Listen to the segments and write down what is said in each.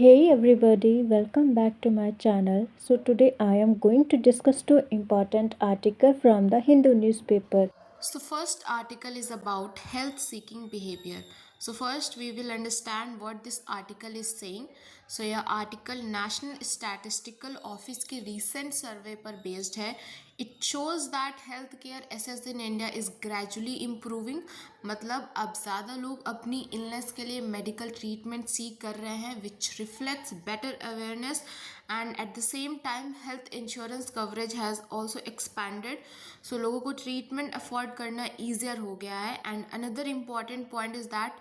Hey everybody, welcome back to my channel. So today I am going to discuss two important articles from the Hindu newspaper. So first article is about health seeking behavior. So first we will understand what this article is saying. So यह article National Statistical Office की recent survey पर based है. It shows that healthcare access in India is gradually improving. मतलब अब ज़्यादा लोग अपनी illness के लिए medical treatment seek कर रहे हैं, which reflects better awareness and at the same time health insurance coverage has also expanded. So लोगों को treatment afford करना easier हो गया है. And another important point is that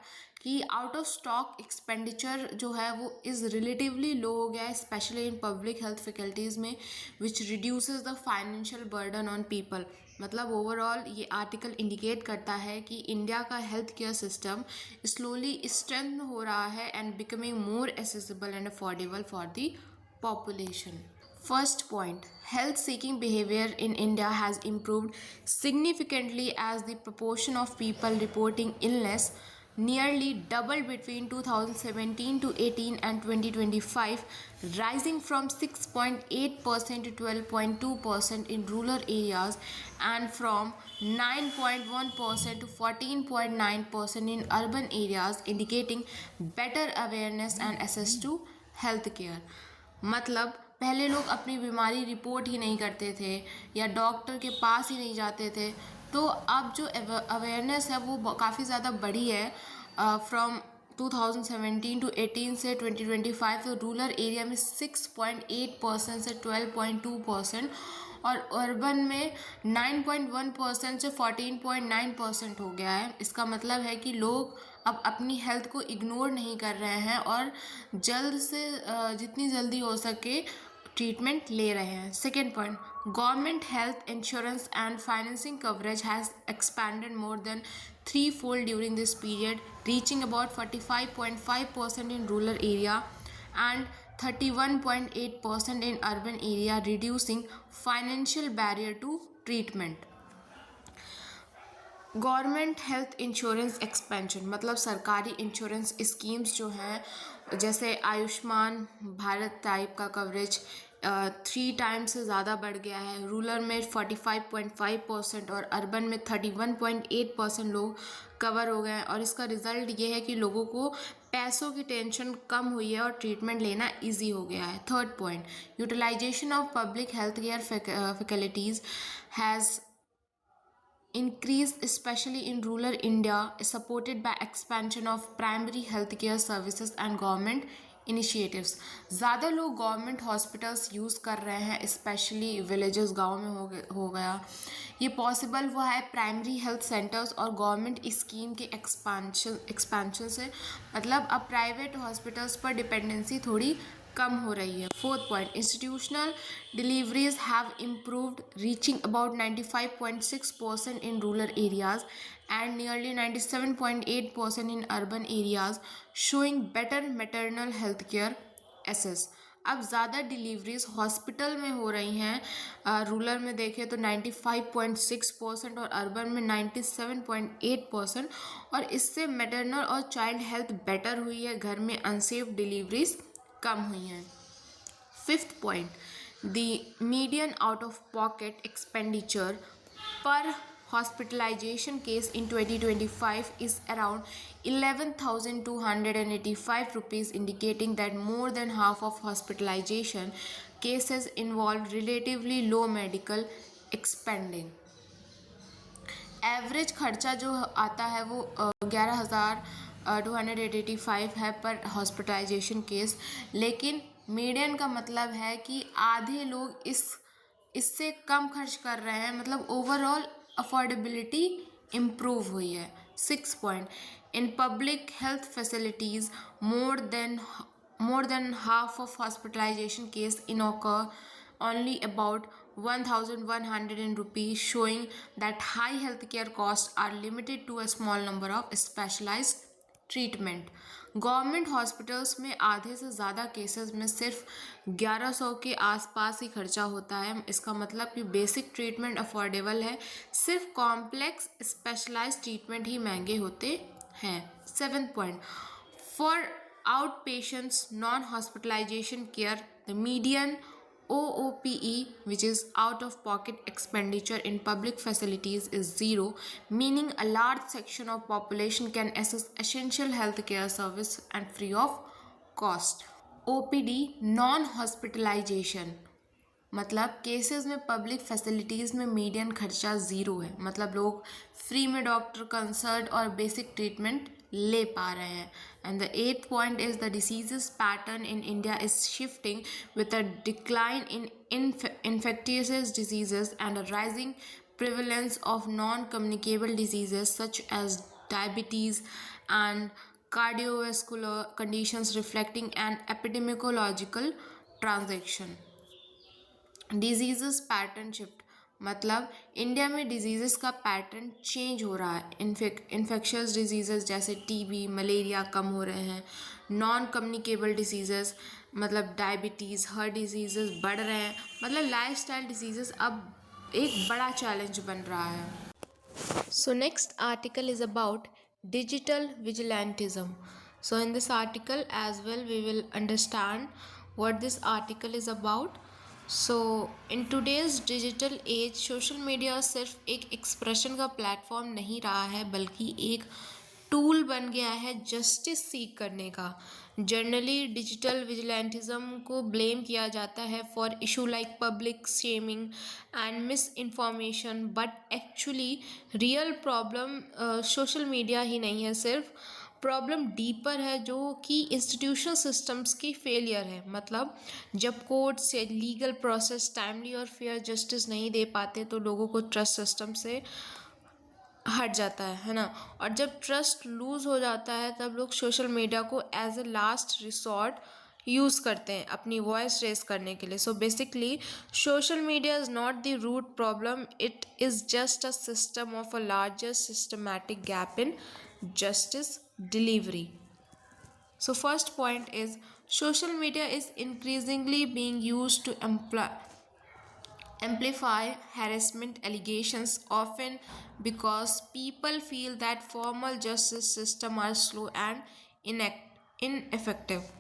कि आउट ऑफ स्टॉक एक्सपेंडिचर जो है वो इज़ रिलेटिवली लो हो गया है, specially in public health faculties में, which reduces the financial burden on people. मतलब ओवरऑल ये आर्टिकल इंडिकेट करता है कि इंडिया का health care system slowly strength हो रहा है and becoming more accessible and affordable for the population. First point, health seeking behavior in India has improved significantly as the proportion of people reporting illness nearly doubled between 2017 to 18 and 2025, rising from 6.8% to 12.2% in rural areas and from 9.1% to 14.9% in urban areas, indicating better awareness and access to health care. मतलब पहले लोग अपनी बीमारी report ही नहीं करते थे या doctor के पास ही नहीं जाते थे, तो अब जो अवेयरनेस है वो काफ़ी ज़्यादा बढ़ी है. फ्रॉम 2017 टू 18 से 2025 तो रूरल एरिया में 6.8% से 12.2% और अर्बन में 9.1% से 14.9% हो गया है. इसका मतलब है कि लोग अब अपनी हेल्थ को इग्नोर नहीं कर रहे हैं और जल्द से जितनी जल्दी हो सके ट्रीटमेंट ले रहे हैं. Second point, government health insurance and financing coverage has expanded more than threefold during this period, reaching about 45.5% in rural area and 31.8% in urban area, reducing financial barrier to treatment. Government health insurance expansion मतलब सरकारी insurance schemes जो हैं जैसे Ayushman Bharat type का coverage 3 times से ज़्यादा बढ़ गया है. रूरल में 45.5% और अर्बन में 31.8% लोग कवर हो गए हैं और इसका रिज़ल्ट ये है कि लोगों को पैसों की टेंशन कम हुई है और ट्रीटमेंट लेना इजी हो गया है. Third point, utilisation of public health care faculties has increased especially in rural India, is supported by expansion of primary healthcare services and government initiatives. ज़्यादा लोग गवर्नमेंट हॉस्पिटल्स यूज़ कर रहे हैं, स्पेशली विलेजेस गाँव में हो गया. ये पॉसिबल हुआ है प्राइमरी हेल्थ सेंटर्स और गवर्नमेंट स्कीम के एक्सपेंशन से. मतलब अब प्राइवेट हॉस्पिटल्स पर डिपेंडेंसी थोड़ी कम हो रही है. Fourth point, institutional deliveries have improved, reaching about 95.6% in rural areas and nearly 97.8% in urban areas, showing better maternal health care access. अब ज़्यादा डिलीवरीज हॉस्पिटल में हो रही हैं. रूरल में देखें तो 95.6% और अर्बन में 97.8%, और इससे मैटरनल और चाइल्ड हेल्थ बेटर हुई है, घर में अनसेफ डिलीवरीज कम हुई हैं. Fifth point, the median out of pocket expenditure पर hospitalization case in 2025 is around 11,285 rupees, indicating that more than half of hospitalization cases involve relatively low medical expending. Average खर्चा जो आता है वो 11,285 है पर हॉस्पिटलाइजेशन केस, लेकिन मीडियन का मतलब है कि आधे लोग इससे कम खर्च कर रहे हैं. मतलब ओवरऑल अफोर्डेबिलिटी इम्प्रूव हुई है. Six point, in public health facilities more than half of hospitalization case in occur only about 1,100 rupees, showing that high healthcare costs are limited to a small number of specialized treatment. Government hospitals में आधे से ज़्यादा cases में सिर्फ 1100 के आसपास ही खर्चा होता है. इसका मतलब कि बेसिक ट्रीटमेंट अफोर्डेबल है, सिर्फ कॉम्प्लेक्स स्पेशलाइज्ड ट्रीटमेंट ही महंगे होते हैं. Seventh point, for Outpatients, non-hospitalization care, the median OOPE, which is out of pocket expenditure in public facilities, is zero, meaning a large section of population can access essential healthcare service and free of cost. OPD, non hospitalisation, मतलब cases में public facilities में median खर्चा zero है, मतलब लोग free में doctor consult और basic treatment ले पा रहे हैं. And the eighth point is the diseases pattern in India is shifting with a decline in infectious diseases and a rising prevalence of non-communicable diseases such as diabetes and cardiovascular conditions, reflecting an epidemiological transition. Disease pattern shift, मतलब India में disease का pattern change हो रहा है. Infectious disease जैसे TB, malaria कम हो रहे हैं. नॉन कम्युनिकेबल डिजीज़ मतलब डायबिटीज़, हार्ट डिजीज़ बढ़ रहे हैं. मतलब लाइफस्टाइल डिजीज़ अब एक बड़ा चैलेंज बन रहा है. So next article is about digital vigilantism. So in this article as well we will understand what this article is about. So in today's digital age social media सिर्फ एक expression का platform नहीं रहा है बल्कि एक टूल बन गया है जस्टिस सीख करने का. जनरली डिजिटल विजिलेंटिज्म को ब्लेम किया जाता है for issue like public shaming and misinformation, but actually real problem social media ही नहीं है, सिर्फ प्रॉब्लम डीपर है जो कि इंस्टीट्यूशनल सिस्टम्स की फेलियर है. मतलब जब कोर्ट्स या लीगल प्रोसेस टाइमली और फेयर जस्टिस नहीं दे पाते तो लोगों को ट्रस्ट सिस्टम से हट जाता है ना. और जब ट्रस्ट लूज़ हो जाता है तब लोग सोशल मीडिया को as a last resort use करते हैं अपनी वॉइस रेस करने के लिए. So basically social media is not the root problem, it is just a system of a larger systematic gap in justice delivery. So first point is social media is increasingly being used to amplify harassment allegations, often because people feel that formal justice system are slow and ineffective.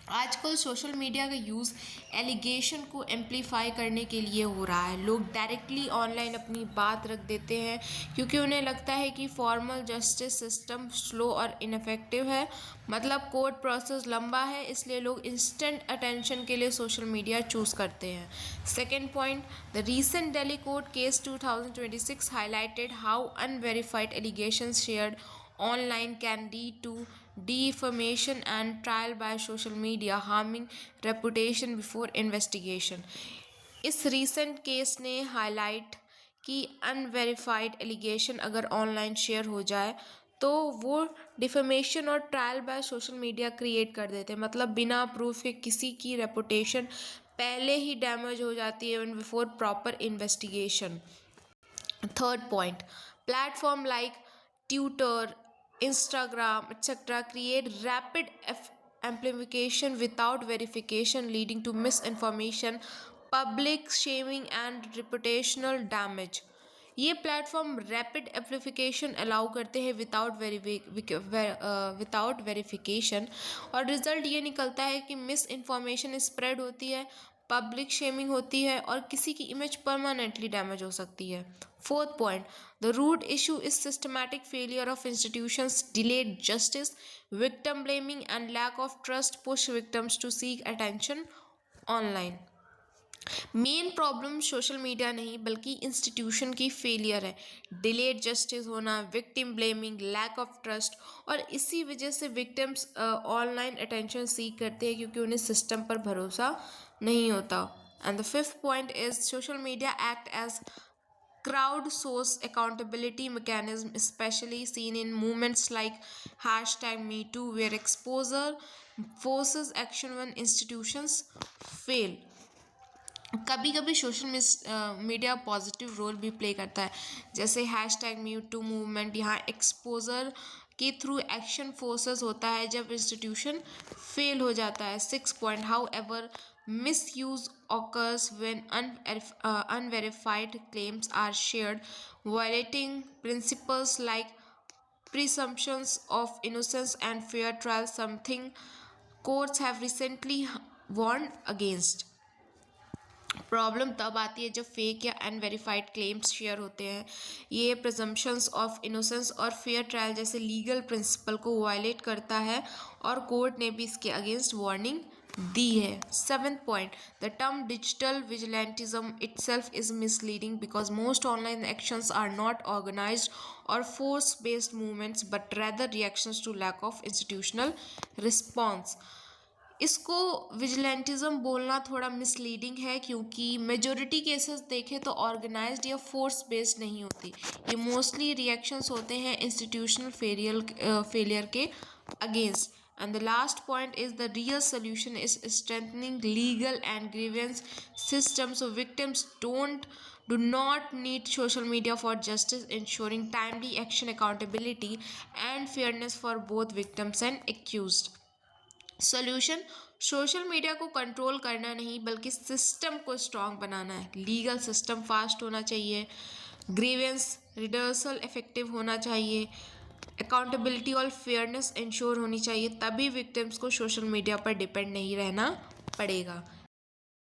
आजकल social media का use allegation को amplify करने के लिए हो रहा है. लोग डायरेक्टली ऑनलाइन अपनी बात रख देते हैं क्योंकि उन्हें लगता है कि फॉर्मल जस्टिस सिस्टम स्लो और इनफेक्टिव है. मतलब कोर्ट प्रोसेस लंबा है इसलिए लोग इंस्टेंट अटेंशन के लिए सोशल मीडिया चूज़ करते हैं. Second point, the recent Delhi court case 2026 highlighted how unverified allegations shared online can lead to defamation and trial by social media, harming reputation before investigation. इस recent case ने highlight कि unverified allegation अगर online share हो जाए तो वो defamation और trial by social media create कर देते हैं. मतलब बिना प्रूफ के किसी की रेपुटेशन पहले ही डैमेज हो जाती है before proper investigation. Third point, platform like Twitter, Instagram, etc. create rapid amplification without verification, leading to misinformation, public shaming and reputational damage. ये प्लेटफॉर्म रैपिड एम्प्लीफिकेशन अलाउ करते हैं विदाउट वेरिफिकेशन और result ये निकलता है कि मिस इन्फॉर्मेशन स्प्रेड होती है, पब्लिक शेमिंग होती है और किसी की इमेज परमानेंटली डैमेज हो सकती है. Fourth point, the root issue is systematic failure of institutions, delayed justice, victim blaming and lack of trust push victims to seek attention online. Main problem social media नहीं बल्कि institution की failure है. Delayed justice होना, victim blaming, lack of trust, और इसी वजह से victims online attention सीख करते हैं क्योंकि उन्हें सिस्टम पर भरोसा नहीं होता. And the fifth point is social media act as crowdsource accountability mechanism, especially seen in movements like #MeToo, where exposure forces action when institutions fail. कभी कभी सोशल मीडिया पॉजिटिव रोल भी प्ले करता है, जैसे #MeToo मूवमेंट. यहाँ exposure के through action forces होता है जब इंस्टीट्यूशन फेल हो जाता है. Six point, how ever misuse occurs when unverified claims are shared, violating principles like presumptions of innocence and fair trial, something courts have recently warned against. Problem तब आती है जब फेक या अनवेरीफाइड क्लेम्स शेयर होते हैं। ये presumptions of innocence और fair trial जैसे लीगल प्रिंसिपल को वायलेट करता है और कोर्ट ने भी इसके अगेंस्ट वार्निंग दी है। 7th point, the term digital vigilantism itself is misleading because most online actions are not organised और force based movements but rather reactions to lack of institutional response. इसको विजिलेंटिज्म बोलना थोड़ा misleading है क्योंकि majority cases देखें तो organised या force based नहीं होती। ये मोस्टली रिएक्शंस होते हैं इंस्टीट्यूशनल फेलियर के against. And the last point is the real solution is strengthening legal and grievance system so victims do not need social media for justice, ensuring timely action, accountability and fairness for both victims and accused. Solution, social media को control करना नहीं बल्कि system को strong बनाना है। Legal system fast होना चाहिए, grievance redressal effective होना चाहिए, अकाउंटेबिलिटी और फेयरनेस इंश्योर होनी चाहिए, तभी विक्टिम्स को सोशल मीडिया पर डिपेंड नहीं रहना पड़ेगा।